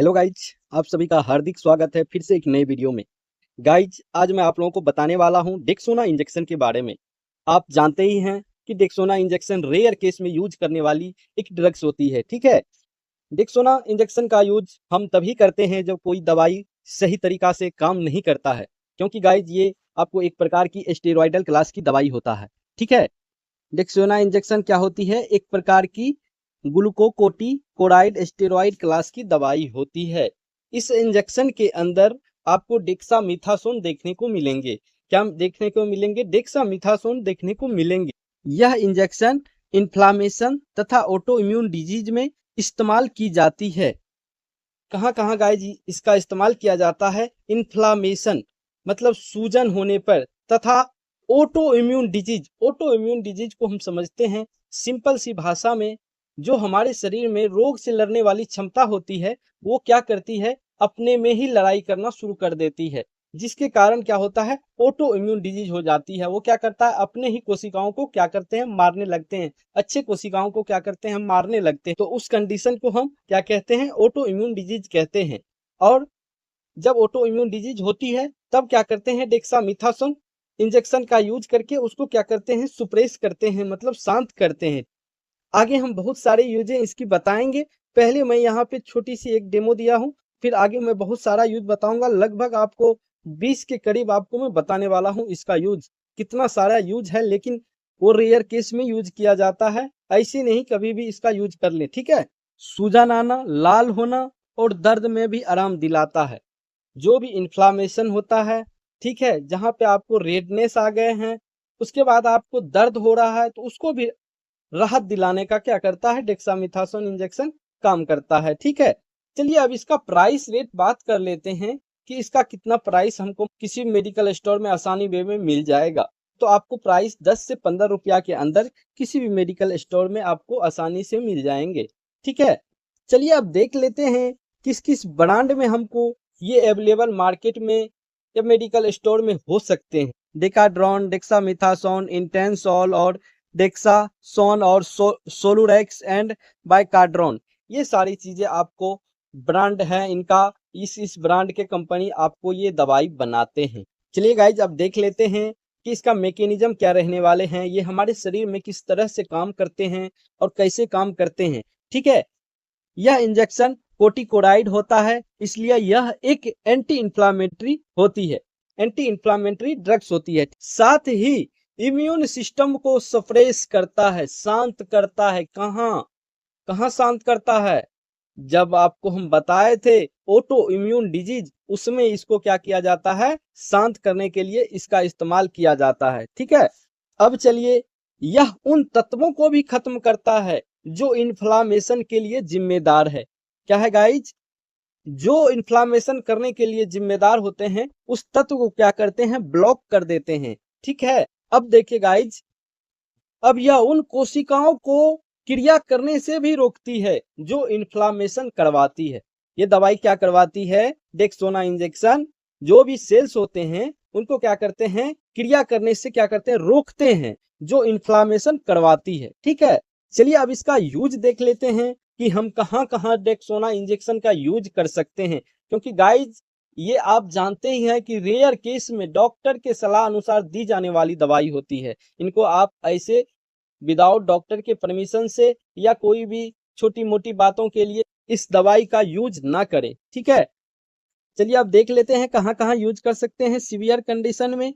Hello guys, आप सभी का हार्दिक स्वागत है फिर से एक नए वीडियो में। गाइज, आज मैं आप लोगों को बताने वाला हूं डेक्सोना इंजेक्शन के बारे में। आप जानते ही हैं कि डेक्सोना इंजेक्शन रेयर केस में यूज करने वाली एक ड्रग्स होती है, ठीक है। डेक्सोना इंजेक्शन का यूज हम तभी करते हैं जब कोई दवाई सही तरीका से काम नहीं करता है, क्योंकि गाइज ये आपको एक प्रकार की स्टेरॉयडल क्लास की दवाई होता है, ठीक है। डेक्सोना इंजेक्शन क्या होती है? एक प्रकार की ग्लूकोकोर्टिकोइड स्टेरॉयड क्लास की दवाई होती है। इस इंजेक्शन के अंदर आपको डेक्सामेथासोन देखने को मिलेंगे। क्या देखने को मिलेंगे? डेक्सामेथासोन देखने को मिलेंगे। यह इंजेक्शन इन्फ्लामेशन तथा ऑटो इम्यून डिजीज में इस्तेमाल की जाती है। कहाँ कहाँ गाइज इसका इस्तेमाल किया जाता है? इन्फ्लामेशन मतलब सूजन होने पर, तथा ऑटो इम्यून डिजीज को हम समझते हैं सिंपल सी भाषा में, जो हमारे शरीर में रोग से लड़ने वाली क्षमता होती है वो क्या करती है? अपने में ही लड़ाई करना शुरू कर देती है, जिसके कारण क्या होता है? ऑटो इम्यून डिजीज हो जाती है। वो क्या करता है? अपने ही कोशिकाओं को क्या करते हैं? मारने लगते हैं। अच्छे कोशिकाओं को क्या करते हैं? मारने लगते हैं। तो उस कंडीशन को हम क्या कहते हैं? ऑटो इम्यून डिजीज कहते हैं। और जब ऑटो इम्यून डिजीज होती है तब क्या करते हैं? डेक्सामेथासोन इंजेक्शन का यूज करके उसको क्या करते हैं? सुप्रेस करते हैं, मतलब शांत करते हैं। आगे हम बहुत सारे यूजें इसकी बताएंगे। पहले मैं यहाँ पे छोटी सी एक डेमो दिया हूँ, फिर आगे मैं बहुत सारा यूज बताऊंगा। लगभग आपको 20 के करीब आपको मैं बताने वाला हूँ इसका यूज। कितना सारा यूज है, लेकिन वो रेयर केस में यूज किया जाता है। ऐसे नहीं कभी भी इसका यूज कर ले, ठीक है। सूजन आना, लाल होना और दर्द में भी आराम दिलाता है। जो भी इन्फ्लामेशन होता है, ठीक है, जहाँ पे आपको रेडनेस आ गए हैं, उसके बाद आपको दर्द हो रहा है, तो उसको भी राहत दिलाने का क्या करता है? डेक्सामेथासोन इंजेक्शन काम करता है, ठीक है। चलिए अब इसका प्राइस रेट बात कर लेते हैं कि इसका कितना प्राइस हमको किसी मेडिकल स्टोर में आसानी वे में मिल जाएगा। तो आपको प्राइस 10 से 15 रुपया के अंदर किसी भी मेडिकल स्टोर में आपको आसानी से मिल जाएंगे, ठीक है। चलिए अब देख लेते हैं किस किस ब्रांड में हमको ये अवेलेबल मार्केट में या मेडिकल स्टोर में हो सकते हैं। डेकाड्रॉन, डेक्सामेथासोन, इंटेंसोल और डेक्सासोन और सोलुरेक्स एंड बाइकाड्रॉन, ये सारी चीजें आपको ब्रांड है इनका। इस ब्रांड के कंपनी आपको ये दवाई बनाते हैं। चलिए गाइज अब देख लेते हैं कि इसका मैकेनिज्म क्या रहने वाले हैं, ये हमारे शरीर में किस तरह से काम करते हैं और कैसे काम करते हैं, ठीक है। यह इंजेक्शन कोर्टिकोइड होता है, इसलिए यह एक एंटी इंफ्लामेटरी होती है, एंटी इंफ्लामेटरी ड्रग्स होती है। साथ ही इम्यून सिस्टम को सप्रेस करता है, शांत करता है। कहाँ कहाँ शांत करता है? जब आपको हम बताए थे ऑटो इम्यून डिजीज, उसमें इसको क्या किया जाता है? शांत करने के लिए इसका इस्तेमाल किया जाता है, ठीक है। अब चलिए, यह उन तत्वों को भी खत्म करता है जो इन्फ्लामेशन के लिए जिम्मेदार है। क्या है गाइज? जो इन्फ्लामेशन करने के लिए जिम्मेदार होते हैं उस तत्व को क्या करते हैं? ब्लॉक कर देते हैं, ठीक है। अब देखिए गाइज, अब यह उन कोशिकाओं को क्रिया करने से भी रोकती है जो इन्फ्लामेशन करवाती है। ये दवाई क्या करवाती है? डेक्सोना इंजेक्शन जो भी सेल्स होते हैं उनको क्या करते हैं? क्रिया करने से क्या करते हैं? रोकते हैं, जो इन्फ्लामेशन करवाती है, ठीक है। चलिए अब इसका यूज देख लेते हैं कि हम कहाँ कहाँ डेक्सोना इंजेक्शन का यूज कर सकते हैं। क्योंकि गाइज ये आप जानते ही हैं कि रेयर केस में डॉक्टर के सलाह अनुसार दी जाने वाली दवाई होती है। इनको आप ऐसे विदाउट डॉक्टर के परमिशन से या कोई भी छोटी मोटी बातों के लिए इस दवाई का यूज ना करें, ठीक है। चलिए अब देख लेते हैं कहाँ कहाँ यूज कर सकते हैं। सीवियर कंडीशन में,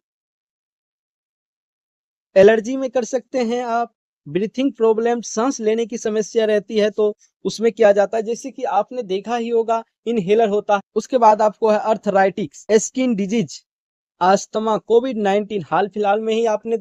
एलर्जी में कर सकते हैं आप, ब्रीथिंग प्रॉब्लम, सांस लेने की समस्या रहती है तो उसमें किया जाता है। जैसे कि आपने देखा ही होगा, इनहेलर होता है। उसके बाद आपको है अर्थराइटिक्स, स्किन डिजीज, अस्थमा, कोविड-19 हाल फिलहाल में ही आपने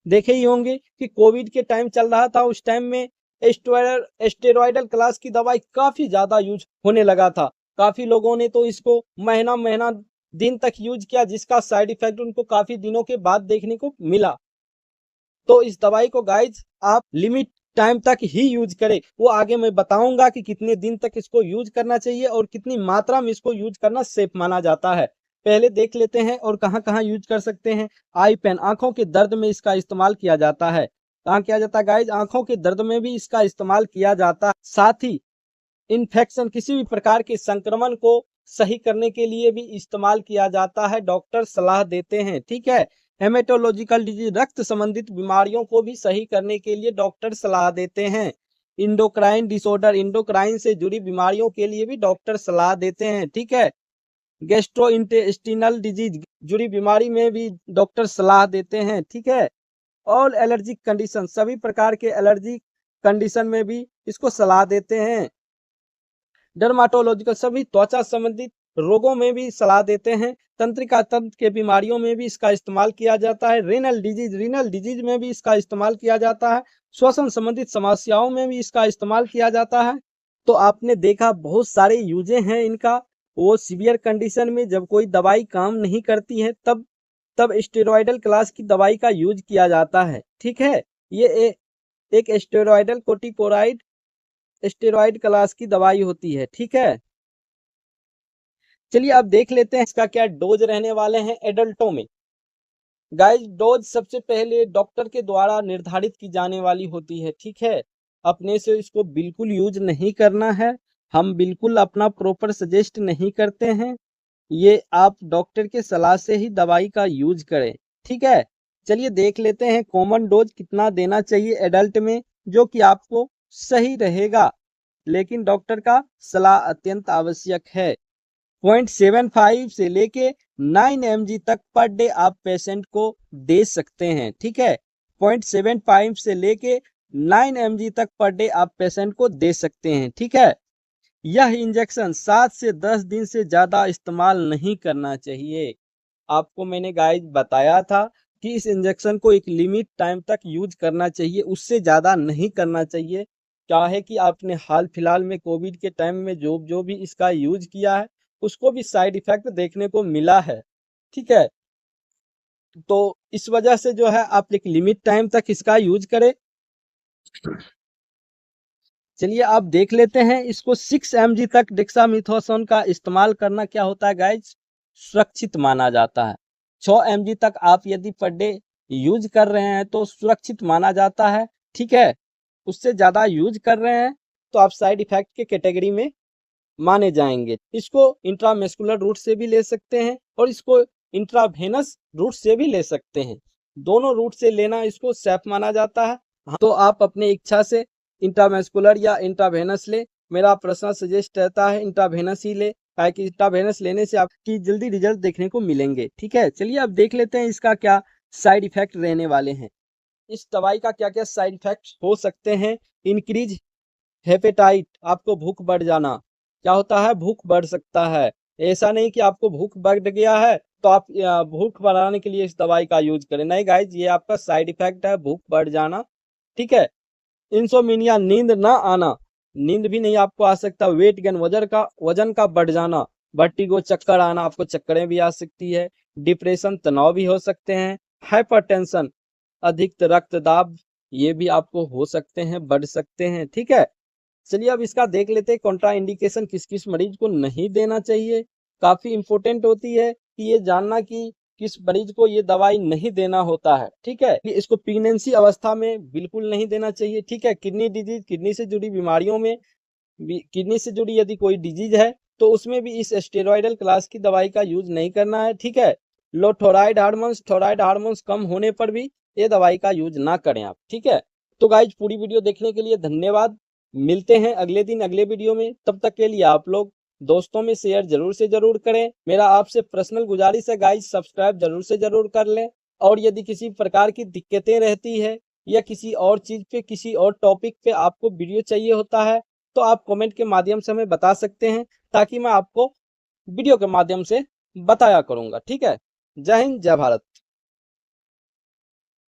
देखे ही होंगे कि कोविड के टाइम चल रहा था। उस टाइम में स्टेरॉयडल क्लास की दवाई काफी ज्यादा यूज होने लगा था। काफी लोगों ने तो इसको महीना महीना दिन तक यूज किया, जिसका साइड इफेक्ट उनको काफी दिनों के बाद देखने को मिला। तो इस दवाई को गाइज आप लिमिट टाइम तक ही यूज करें। वो आगे मैं बताऊंगा कि कितने दिन तक इसको यूज करना चाहिए और कितनी मात्रा में इसको यूज करना सेफ माना जाता है। पहले देख लेते हैं और कहाँ कहाँ यूज कर सकते हैं। आई पेन, आंखों के दर्द में इसका इस्तेमाल किया जाता है। कहाँ किया जाता है गाइज? आंखों के दर्द में भी इसका इस्तेमाल किया जाता है। साथ ही इन्फेक्शन किसी भी प्रकार के संक्रमण को सही करने के लिए भी इस्तेमाल किया जाता है, डॉक्टर सलाह देते हैं। ठीक है, हेमेटोलॉजिकल डिजीज रक्त संबंधित बीमारियों को भी सही करने के लिए डॉक्टर सलाह देते हैं। इंडोक्राइन डिसऑर्डर इंडोक्राइन से जुड़ी बीमारियों के लिए भी डॉक्टर सलाह देते हैं। ठीक है, गैस्ट्रोइंटेस्टिनल डिजीज जुड़ी बीमारी में भी डॉक्टर सलाह देते हैं। ठीक है, ऑल एलर्जिक कंडीशन सभी प्रकार के एलर्जी कंडीशन में भी इसको सलाह देते हैं। डर्माटोलॉजिकल सभी त्वचा संबंधित रोगों में भी सलाह देते हैं। तंत्रिका तंत्र के बीमारियों में भी इसका इस्तेमाल किया जाता है। रीनल डिजीज में भी इसका इस्तेमाल किया जाता है। श्वसन संबंधित समस्याओं में भी इसका इस्तेमाल किया जाता है। तो आपने देखा बहुत सारे यूजे हैं इनका। वो सीवियर कंडीशन में जब कोई दवाई काम नहीं करती है तब स्टेरॉयडल क्लास की दवाई का यूज किया जाता है। ठीक है, ये एक स्टेरॉयडल कोर्टिकोराइड स्टेरॉयड क्लास की दवाई होती है। ठीक है, चलिए अब देख लेते हैं इसका क्या डोज रहने वाले हैं एडल्टों में। गाइस, डोज सबसे पहले डॉक्टर के द्वारा निर्धारित की जाने वाली होती है। ठीक है, अपने से इसको बिल्कुल यूज नहीं करना है, हम बिल्कुल अपना प्रॉपर सजेस्ट नहीं करते हैं। ये आप डॉक्टर के सलाह से ही दवाई का यूज करें। ठीक है, चलिए देख लेते हैं कॉमन डोज कितना देना चाहिए एडल्ट में जो कि आपको सही रहेगा, लेकिन डॉक्टर का सलाह अत्यंत आवश्यक है। 0.75 से लेके 9 mg तक पर डे आप पेशेंट को दे सकते हैं। ठीक है, 0.75 से लेके 9 mg तक पर डे आप पेशेंट को दे सकते हैं। ठीक है, यह इंजेक्शन 7 से 10 दिन से ज्यादा इस्तेमाल नहीं करना चाहिए। आपको मैंने गाइस बताया था कि इस इंजेक्शन को एक लिमिट टाइम तक यूज करना चाहिए, उससे ज्यादा नहीं करना चाहिए। क्या है कि आपने हाल फिलहाल में कोविड के टाइम में जो भी इसका यूज किया है उसको भी साइड इफेक्ट देखने को मिला है। ठीक है, तो इस वजह से जो है आप एक लिमिट टाइम तक इसका यूज करें। चलिए आप देख लेते हैं इसको 6 mg तक डेक्सामेथासोन का इस्तेमाल करना क्या होता है गाइज, सुरक्षित माना जाता है। 6 mg तक आप यदि पर डे यूज कर रहे हैं तो सुरक्षित माना जाता है। ठीक है, उससे ज्यादा यूज कर रहे हैं तो आप साइड इफेक्ट के कैटेगरी में माने जाएंगे। इसको इंट्रामस्कुलर रूट से भी ले सकते हैं और इसको इंट्रावेनस रूट से भी ले सकते हैं। दोनों रूट से लेना इसको सेफ माना जाता है। तो आप अपने इच्छा से इंट्रामस्कुलर या इंट्रावेनस ले। मेरा पर्सनल सजेस्ट रहता है इंट्रावेनस ही ले, ताकि इंट्रावेनस लेने से आपकी जल्दी रिजल्ट देखने को मिलेंगे। ठीक है, चलिए अब देख लेते हैं इसका क्या साइड इफेक्ट रहने वाले हैं। इस दवाई का क्या क्या साइड इफेक्ट हो सकते हैं। इंक्रीज हेपेटाइट, आपको भूख बढ़ जाना। क्या होता है, भूख बढ़ सकता है। ऐसा नहीं कि आपको भूख बढ़ गया है तो आप भूख बढ़ाने के लिए इस दवाई का यूज करें, नहीं गाइज, ये आपका साइड इफेक्ट है, भूख बढ़ जाना। ठीक है, इंसोमिनिया, नींद ना आना, नींद भी नहीं आपको आ सकता। वेट गेन, वजन का बढ़ जाना। वर्टिगो, चक्कर आना, आपको चक्करें भी आ सकती है। डिप्रेशन, तनाव भी हो सकते हैं। हाइपरटेंशन, अधिक रक्तदाब, ये भी आपको हो सकते हैं, बढ़ सकते हैं। ठीक है, चलिए अब इसका देख लेते हैं कॉन्ट्रा इंडिकेशन किस किस मरीज को नहीं देना चाहिए। काफी इंपॉर्टेंट होती है कि ये जानना कि किस मरीज को ये दवाई नहीं देना होता है। ठीक है, इसको प्रेगनेंसी अवस्था में बिल्कुल नहीं देना चाहिए। ठीक है, किडनी डिजीज, किडनी से जुड़ी बीमारियों में किडनी से जुड़ी यदि कोई डिजीज है तो उसमें भी इस स्टेरॉयडल क्लास की दवाई का यूज नहीं करना है। ठीक है, लो थोराइड हार्मोन्स कम होने पर भी ये दवाई का यूज ना करें आप। ठीक है, तो गाइज पूरी वीडियो देखने के लिए धन्यवाद। मिलते हैं अगले दिन अगले वीडियो में, तब तक के लिए आप लोग दोस्तों में शेयर जरूर से जरूर करें। मेरा आपसे पर्सनल गुजारिश है गाइज, सब्सक्राइब जरूर से जरूर कर लें। और यदि किसी प्रकार की दिक्कतें रहती है या किसी और चीज पे, किसी और टॉपिक पे आपको वीडियो चाहिए होता है तो आप कमेंट के माध्यम से हमें बता सकते हैं, ताकि मैं आपको वीडियो के माध्यम से बताया करूंगा। ठीक है, जय हिंद, जय भारत।